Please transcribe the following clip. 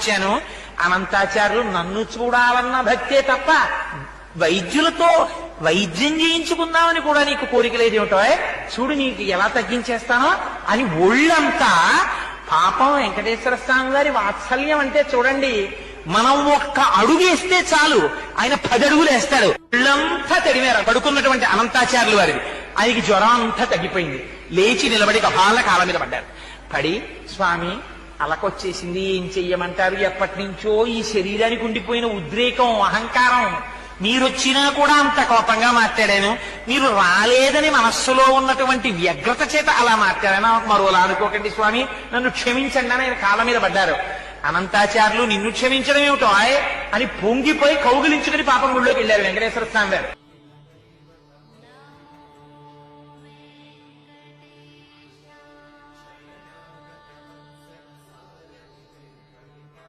వచ్చాను. అనంతాచార్యులు నన్ను చూడాలన్న భక్తే తప్ప వైద్యులతో వైద్యం చేయించుకుందామని కూడా నీకు కోరిక లేదేమిటో, చూడు నీకు ఎలా తగ్గించేస్తానో అని ఒళ్ళంతా. పాపం వెంకటేశ్వర స్వామి వారి వాత్సల్యం అంటే చూడండి, మనం ఒక్క అడుగేస్తే చాలు ఆయన 10 అడుగులు వేస్తాడు. ఒళ్ళంతా తడిమేర పడుకున్నటువంటి అనంతాచార్యులు వారిది. ఆయనకి జ్వరం అంతా తగ్గిపోయింది. లేచి నిలబడి కపాల కాళ్ళ మీద పడ్డారు. పడి, స్వామి అలకొచ్చేసింది, ఏం చెయ్యమంటారు? ఎప్పటి నుంచో ఈ శరీరానికి ఉండిపోయిన ఉద్రేకం, అహంకారం, మీరొచ్చినా కూడా అంత కోపంగా మాట్లాడాను. మీరు రాలేదని మనస్సులో ఉన్నటువంటి వ్యగ్రత చేత అలా మాట్లాడాను. మరోలా అనుకోకండి స్వామి, నన్ను క్షమించండి అని ఆయన కాళ్ళ మీద పడ్డారు. అనంతాచార్యులు నిన్ను క్షమించడం ఏమిటో అని పొంగిపోయి కౌగిలించుకుని పాపం గుళ్ళోకి వెళ్ళారు వెంకటేశ్వర స్వామి గారు.